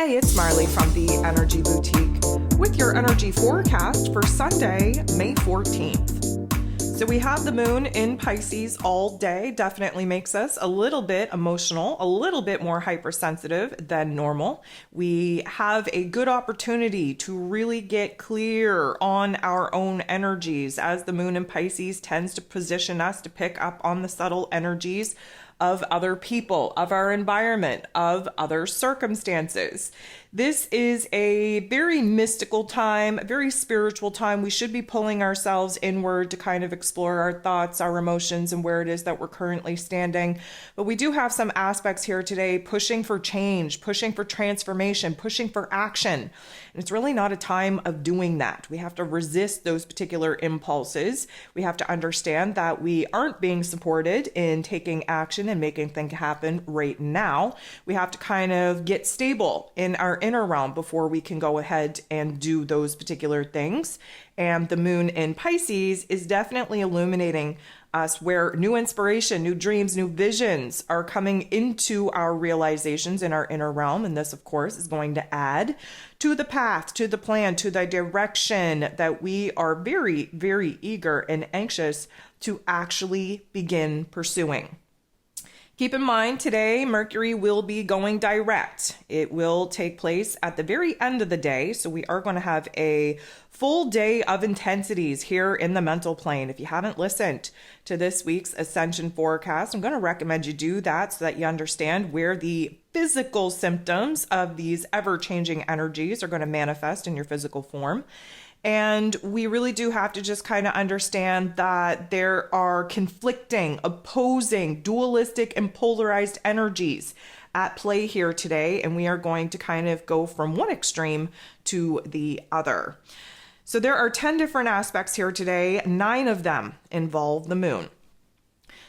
Hey, it's Marley from the Energy Boutique with your energy forecast for Sunday, May 14th. So we have the moon in Pisces all day. Definitely makes us a little bit emotional, a little bit more hypersensitive than normal. We have a good opportunity to really get clear on our own energies, as the moon in Pisces tends to position us to pick up on the subtle energies of other people, of our environment, of other circumstances. This is a very mystical time, a very spiritual time. We should be pulling ourselves inward to kind of explore our thoughts, our emotions, and where it is that we're currently standing. But we do have some aspects here today pushing for change, pushing for transformation, pushing for action. And it's really not a time of doing that. We have to resist those particular impulses. We have to understand that we aren't being supported in taking action and making things happen right now. We have to kind of get stable in our inner realm before we can go ahead and do those particular things. And the moon in Pisces is definitely illuminating us where new inspiration, new dreams, new visions are coming into our realizations in our inner realm. And this, of course, is going to add to the path, to the plan, to the direction that we are very, very eager and anxious to actually begin pursuing. Keep in mind, today, Mercury will be going direct. It will take place at the very end of the day, so we are going to have a full day of intensities here in the mental plane. If you haven't listened to this week's Ascension forecast, I'm going to recommend you do that so that you understand where the physical symptoms of these ever-changing energies are going to manifest in your physical form. And we really do have to just kind of understand that there are conflicting, opposing, dualistic, and polarized energies at play here today. And we are going to kind of go from one extreme to the other. So there are 10 different aspects here today. 9 of them involve the moon.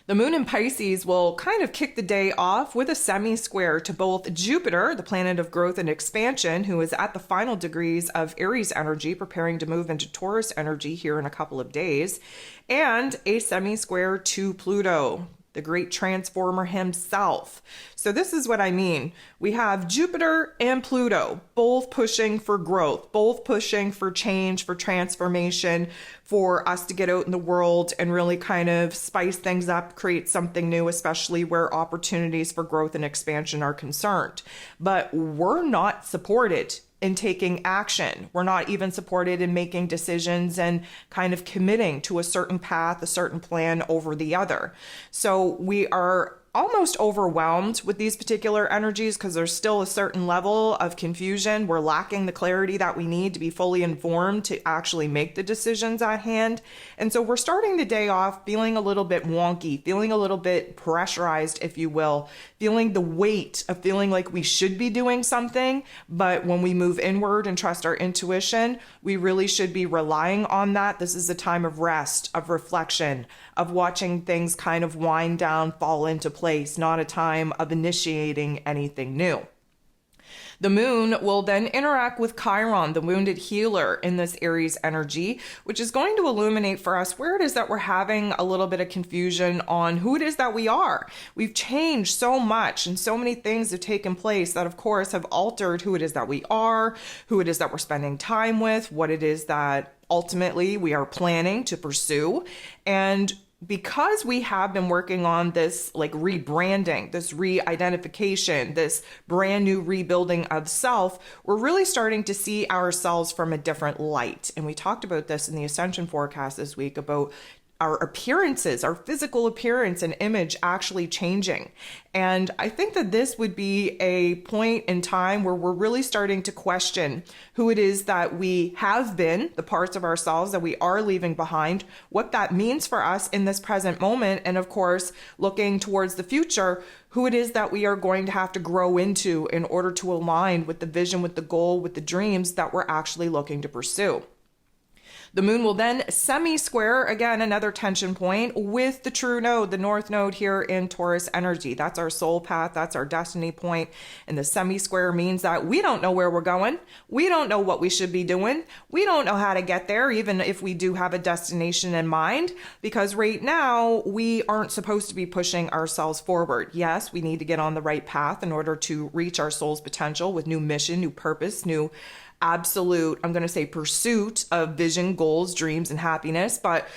The moon in Pisces will kind of kick the day off with a semi-square to both Jupiter, the planet of growth and expansion, who is at the final degrees of Aries energy, preparing to move into Taurus energy here in a couple of days, and a semi-square to Pluto, the great transformer himself. So this is what I mean. We have Jupiter and Pluto both pushing for growth, both pushing for change, for transformation, for us to get out in the world and really kind of spice things up, create something new, especially where opportunities for growth and expansion are concerned. But we're not supported in taking action. We're not even supported in making decisions and kind of committing to a certain path, a certain plan over the other. So we are almost overwhelmed with these particular energies because there's still a certain level of confusion. We're lacking the clarity that we need to be fully informed to actually make the decisions at hand. And so we're starting the day off feeling a little bit wonky, feeling a little bit pressurized, if you will, feeling the weight of feeling like we should be doing something. But when we move inward and trust our intuition, we really should be relying on that. This is a time of rest, of reflection, of watching things kind of wind down, fall into place, not a time of initiating anything new. The moon will then interact with Chiron, the wounded healer, in this Aries energy, which is going to illuminate for us where it is that we're having a little bit of confusion on who it is that we are. We've changed so much and so many things have taken place that, of course, have altered who it is that we are, who it is that we're spending time with, what it is that ultimately we are planning to pursue. And because we have been working on this like rebranding, this re-identification, this brand new rebuilding of self, we're really starting to see ourselves from a different light. And we talked about this in the Ascension forecast this week about our appearances, our physical appearance and image actually changing. And I think that this would be a point in time where we're really starting to question who it is that we have been, the parts of ourselves that we are leaving behind, what that means for us in this present moment. And of course, looking towards the future, who it is that we are going to have to grow into in order to align with the vision, with the goal, with the dreams that we're actually looking to pursue. The moon will then semi-square, again, another tension point with the true node, the north node here in Taurus energy. That's our soul path. That's our destiny point. And the semi-square means that we don't know where we're going. We don't know what we should be doing. We don't know how to get there, even if we do have a destination in mind, because right now we aren't supposed to be pushing ourselves forward. Yes, we need to get on the right path in order to reach our soul's potential with new mission, new purpose, new absolute, I'm going to say, pursuit of vision, goals, dreams, and happiness. But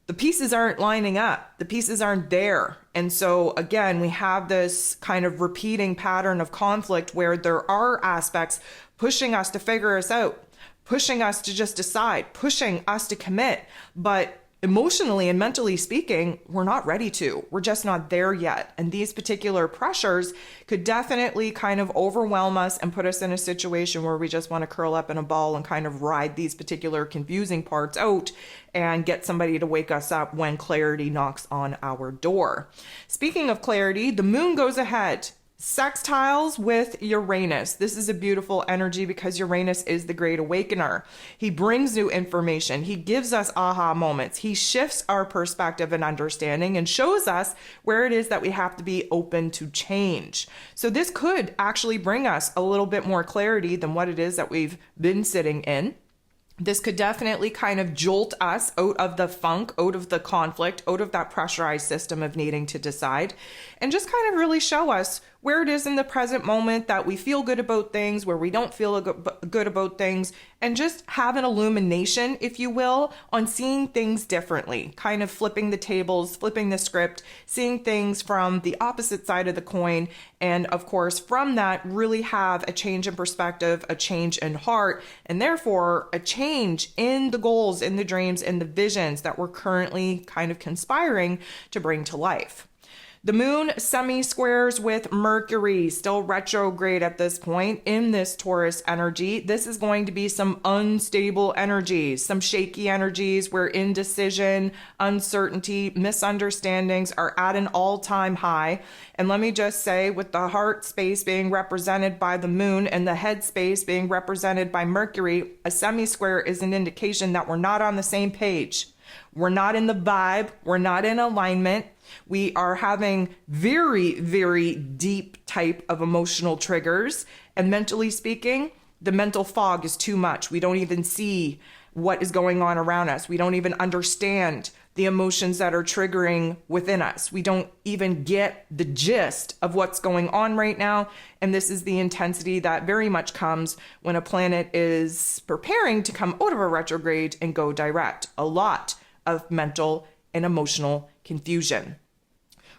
the pieces aren't lining up. The pieces aren't there. And so again, we have this kind of repeating pattern of conflict where there are aspects pushing us to figure us out, pushing us to just decide, pushing us to commit. But emotionally and mentally speaking, we're not ready to. We're just not there yet. And these particular pressures could definitely kind of overwhelm us and put us in a situation where we just want to curl up in a ball and kind of ride these particular confusing parts out and get somebody to wake us up when clarity knocks on our door. Speaking of clarity, the moon goes ahead, sextiles with Uranus. This is a beautiful energy because Uranus is the great awakener. He brings new information. He gives us aha moments. He shifts our perspective and understanding and shows us where it is that we have to be open to change. So this could actually bring us a little bit more clarity than what it is that we've been sitting in. This could definitely kind of jolt us out of the funk, out of the conflict, out of that pressurized system of needing to decide, and just kind of really show us where it is in the present moment that we feel good about things, where we don't feel good about things, and just have an illumination, if you will, on seeing things differently, kind of flipping the tables, flipping the script, seeing things from the opposite side of the coin. And of course, from that, really have a change in perspective, a change in heart, and therefore a change in the goals, in the dreams, in the visions that we're currently kind of conspiring to bring to life. The moon semi-squares with Mercury, still retrograde at this point in this Taurus energy. This is going to be some unstable energies, some shaky energies where indecision, uncertainty, misunderstandings are at an all-time high. And let me just say, with the heart space being represented by the moon and the head space being represented by Mercury, a semi-square is an indication that we're not on the same page. We're not in the vibe. We're not in alignment. We are having very, very deep type of emotional triggers. And mentally speaking, the mental fog is too much. We don't even see what is going on around us. We don't even understand the emotions that are triggering within us. We don't even get the gist of what's going on right now. And this is the intensity that very much comes when a planet is preparing to come out of a retrograde and go direct. A lot of mental and emotional confusion.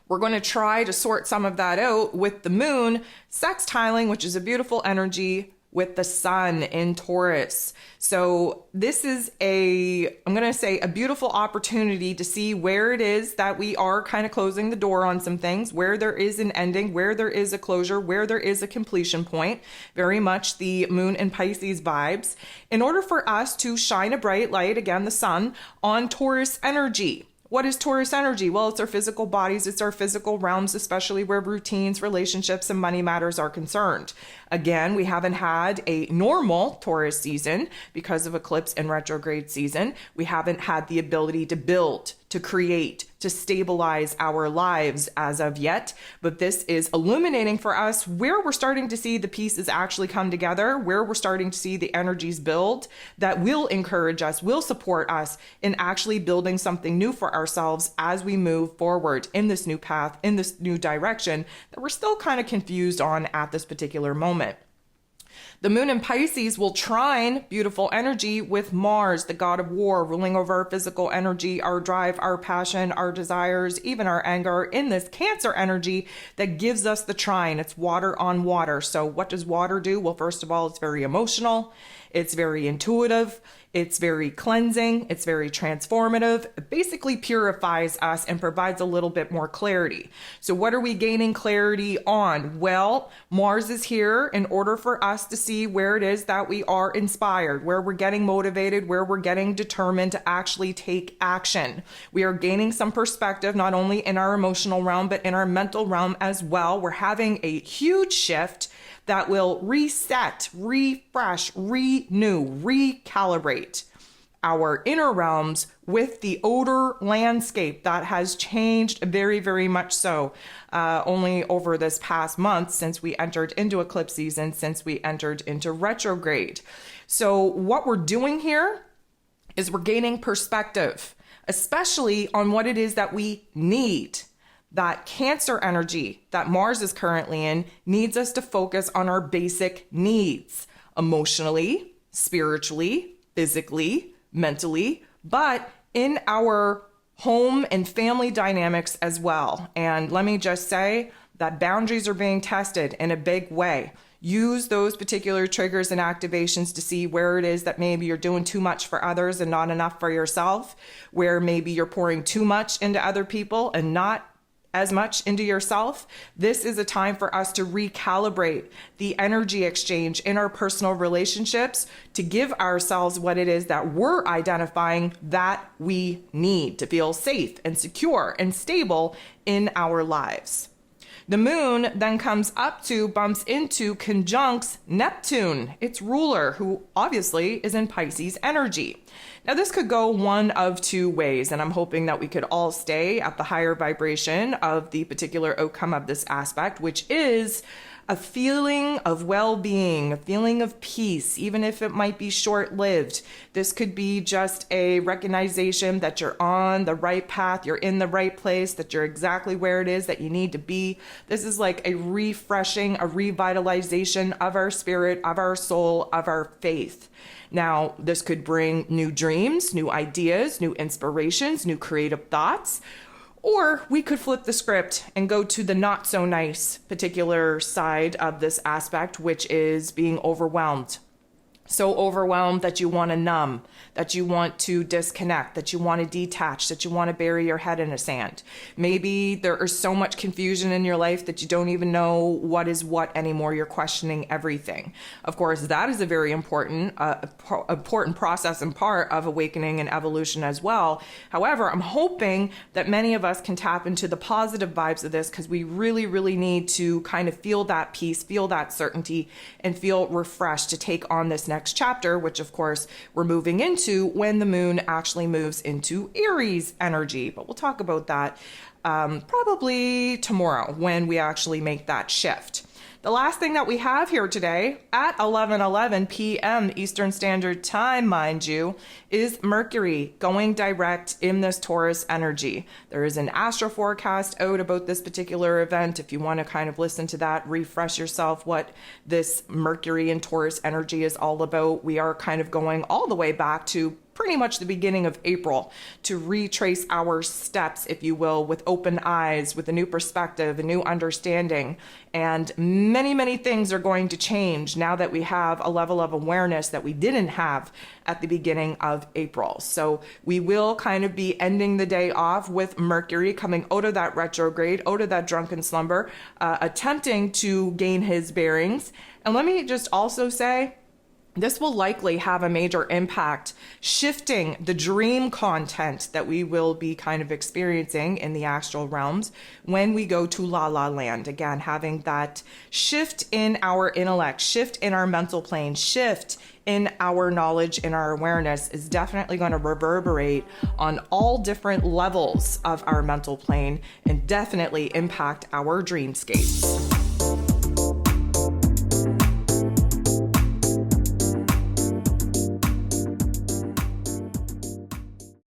We're going to try to sort some of that out with the moon sextiling, which is a beautiful energy, with the sun in Taurus. So this is I'm going to say a beautiful opportunity to see where it is that we are kind of closing the door on some things, where there is an ending, where there is a closure, where there is a completion point. Very much the moon and Pisces vibes. In order for us to shine a bright light, again, the sun, on Taurus energy. What is Taurus energy? Well, it's our physical bodies, it's our physical realms, especially where routines, relationships, and money matters are concerned. Again, we haven't had a normal Taurus season because of eclipse and retrograde season. We haven't had the ability to build, to create, to stabilize our lives as of yet. But this is illuminating for us where we're starting to see the pieces actually come together, where we're starting to see the energies build that will encourage us, will support us in actually building something new for ourselves as we move forward in this new path, in this new direction that we're still kind of confused on at this particular moment. The moon in Pisces will trine beautiful energy with Mars, the god of war, ruling over our physical energy, our drive, our passion, our desires, even our anger, in this Cancer energy that gives us the trine. It's water on water. So what does water do? Well, first of all, it's very emotional. It's very intuitive. It's very cleansing. It's very transformative. It basically purifies us and provides a little bit more clarity. So what are we gaining clarity on? Well, Mars is here in order for us to see where it is that we are inspired, where we're getting motivated, where we're getting determined to actually take action. We are gaining some perspective, not only in our emotional realm, but in our mental realm as well. We're having a huge shift that will reset, refresh, renew, recalibrate our inner realms with the outer landscape that has changed very, very much so only over this past month since we entered into eclipse season, since we entered into retrograde. So what we're doing here is we're gaining perspective, especially on what it is that we need. That Cancer energy that Mars is currently in needs us to focus on our basic needs, emotionally, spiritually, physically, mentally, but in our home and family dynamics as well. And let me just say that boundaries are being tested in a big way. Use those particular triggers and activations to see where it is that maybe you're doing too much for others and not enough for yourself, where maybe you're pouring too much into other people and not as much into yourself. This is a time for us to recalibrate the energy exchange in our personal relationships to give ourselves what it is that we're identifying that we need to feel safe and secure and stable in our lives. The moon then bumps into, conjuncts Neptune, its ruler, who obviously is in Pisces energy. Now, this could go one of two ways, and I'm hoping that we could all stay at the higher vibration of the particular outcome of this aspect, which is a feeling of well-being, a feeling of peace, even if it might be short-lived. This could be just a recognition that you're on the right path, you're in the right place, that you're exactly where it is that you need to be. This is like a refreshing, a revitalization of our spirit, of our soul, of our faith. Now, this could bring new dreams, new ideas, new inspirations, new creative thoughts. Or we could flip the script and go to the not so nice particular side of this aspect, which is being overwhelmed. So overwhelmed that you want to numb, that you want to disconnect, that you want to detach, that you want to bury your head in the sand. Maybe there is so much confusion in your life that you don't even know what is what anymore. You're questioning everything. Of course, that is a very important process and part of awakening and evolution as well. However, I'm hoping that many of us can tap into the positive vibes of this, because we really, really need to kind of feel that peace, feel that certainty, and feel refreshed to take on this next chapter, which of course we're moving into when the moon actually moves into Aries energy. But we'll talk about that probably tomorrow when we actually make that shift. The last thing that we have here today at 11:11 p.m. Eastern Standard Time, mind you, is Mercury going direct in this Taurus energy. There is an astro forecast out about this particular event. If you want to kind of listen to that, refresh yourself what this Mercury and Taurus energy is all about. We are kind of going all the way back to pretty much the beginning of April to retrace our steps, if you will, with open eyes, with a new perspective, a new understanding. And many, many things are going to change now that we have a level of awareness that we didn't have at the beginning of April. So we will kind of be ending the day off with Mercury coming out of that retrograde, out of that drunken slumber, attempting to gain his bearings. And let me just also say, this will likely have a major impact, shifting the dream content that we will be kind of experiencing in the astral realms when we go to La La Land. Again, having that shift in our intellect, shift in our mental plane, shift in our knowledge and our awareness is definitely going to reverberate on all different levels of our mental plane and definitely impact our dreamscapes.